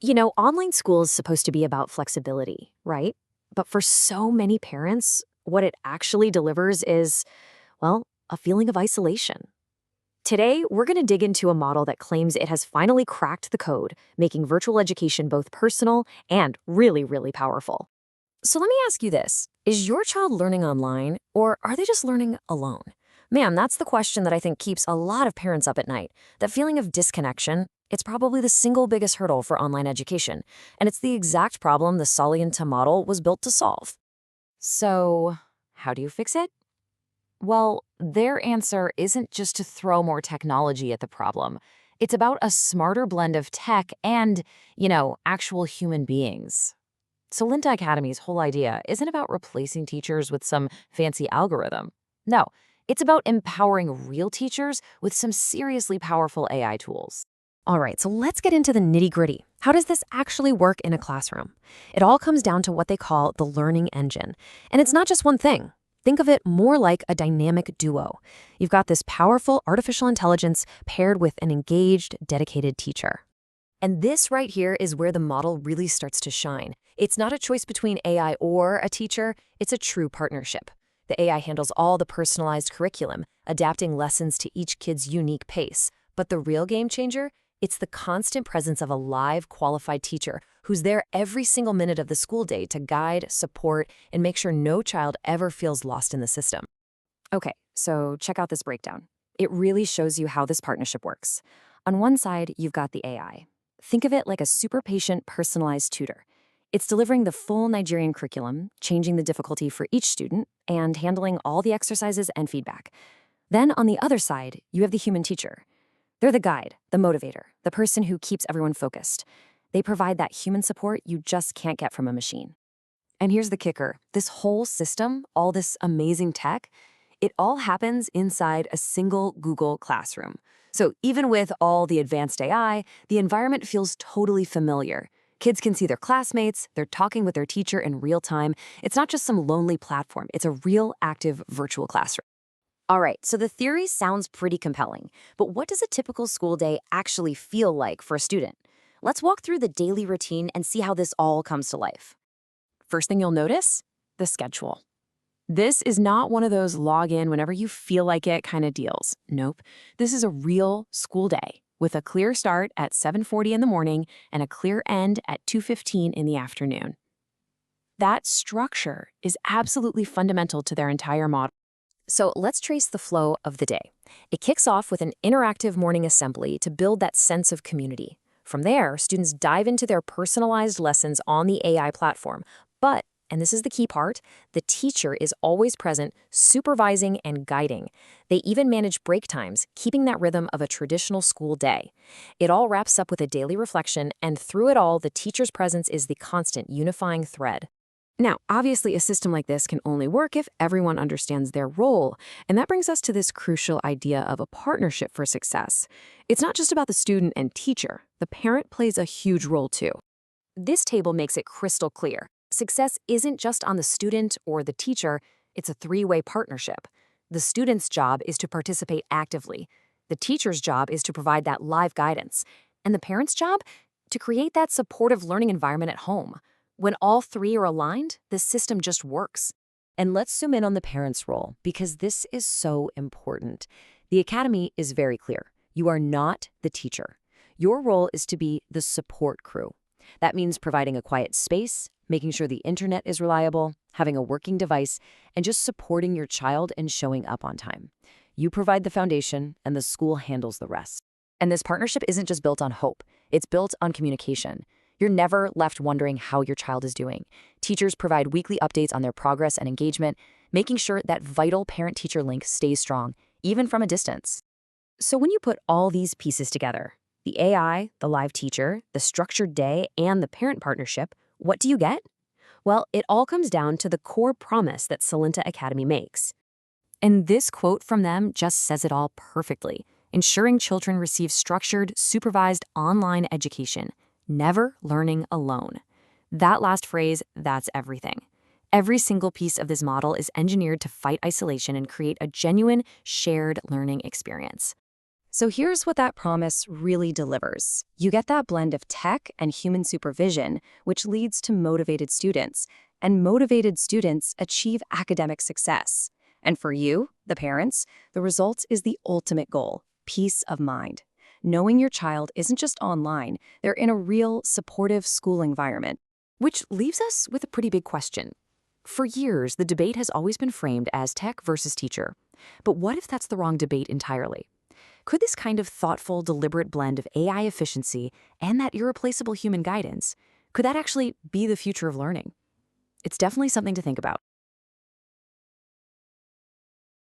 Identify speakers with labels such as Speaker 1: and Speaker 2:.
Speaker 1: Online school is supposed to be about flexibility, right? But for so many parents, what it actually delivers is, well, a feeling of isolation. Today, we're going to dig into a model that claims it has finally cracked the code, making virtual education both personal and really, really powerful. So let me ask you this. Is your child learning online, or are they just learning alone? Man, that's the question that I think keeps a lot of parents up at night. That feeling of disconnection, it's probably the single biggest hurdle for online education, and it's the exact problem the Solynta model was built to solve. So, how do you fix it? Well, their answer isn't just to throw more technology at the problem. It's about a smarter blend of tech and, actual human beings. Solynta Academy's whole idea isn't about replacing teachers with some fancy algorithm. No, it's about empowering real teachers with some seriously powerful AI tools. All right, so let's get into the nitty-gritty. How does this actually work in a classroom? It all comes down to what they call the learning engine. And it's not just one thing. Think of it more like a dynamic duo. You've got this powerful artificial intelligence paired with an engaged, dedicated teacher. And this right here is where the model really starts to shine. It's not a choice between AI or a teacher, it's a true partnership. The AI handles all the personalized curriculum, adapting lessons to each kid's unique pace. But the real game changer? It's the constant presence of a live, qualified teacher who's there every single minute of the school day to guide, support, and make sure no child ever feels lost in the system. Okay, so check out this breakdown. It really shows you how this partnership works. On one side, you've got the AI. Think of it like a super patient, personalized tutor. It's delivering the full Nigerian curriculum, changing the difficulty for each student, and handling all the exercises and feedback. Then on the other side, you have the human teacher. They're the guide, the motivator, the person who keeps everyone focused. They provide that human support you just can't get from a machine. And here's the kicker. This whole system, all this amazing tech, it all happens inside a single Google Classroom. So even with all the advanced AI, the environment feels totally familiar. Kids can see their classmates, they're talking with their teacher in real time. It's not just some lonely platform, it's a real active virtual classroom. All right, so the theory sounds pretty compelling, but what does a typical school day actually feel like for a student? Let's walk through the daily routine and see how this all comes to life. First thing you'll notice, the schedule. This is not one of those log in whenever you feel like it kind of deals. Nope. This is a real school day with a clear start at 7:40 in the morning and a clear end at 2:15 in the afternoon. That structure is absolutely fundamental to their entire model. So let's trace the flow of the day. It kicks off with an interactive morning assembly to build that sense of community. From there, students dive into their personalized lessons on the AI platform. But, and this is the key part, the teacher is always present, supervising and guiding. They even manage break times, keeping that rhythm of a traditional school day. It all wraps up with a daily reflection, and through it all, the teacher's presence is the constant unifying thread. Now, obviously, a system like this can only work if everyone understands their role, and that brings us to this crucial idea of a partnership for success. It's not just about the student and teacher. The parent plays a huge role too. This table makes it crystal clear. Success isn't just on the student or the teacher, it's a three-way partnership. The student's job is to participate actively. The teacher's job is to provide that live guidance. And the parent's job? To create that supportive learning environment at home. When all three are aligned, the system just works. And let's zoom in on the parent's role, because this is so important. The Academy is very clear. You are not the teacher. Your role is to be the support crew. That means providing a quiet space, making sure the internet is reliable, having a working device, and just supporting your child and showing up on time. You provide the foundation, and the school handles the rest. And this partnership isn't just built on hope. It's built on communication. You're never left wondering how your child is doing. Teachers provide weekly updates on their progress and engagement, making sure that vital parent-teacher link stays strong, even from a distance. So when you put all these pieces together, the AI, the live teacher, the structured day, and the parent partnership, what do you get? Well, it all comes down to the core promise that Solynta Academy makes. And this quote from them just says it all perfectly, ensuring children receive structured, supervised online education, never learning alone. That last phrase, that's everything. Every single piece of this model is engineered to fight isolation and create a genuine, shared learning experience.
Speaker 2: So here's what that promise really delivers. You get that blend of tech and human supervision, which leads to motivated students. And motivated students achieve academic success. And for you, the parents, the result is the ultimate goal: peace of mind. Knowing your child isn't just online, they're in a real, supportive school environment.
Speaker 1: Which leaves us with a pretty big question. For years, the debate has always been framed as tech versus teacher. But what if that's the wrong debate entirely? Could this kind of thoughtful, deliberate blend of AI efficiency and that irreplaceable human guidance, could that actually be the future of learning? It's definitely something to think about.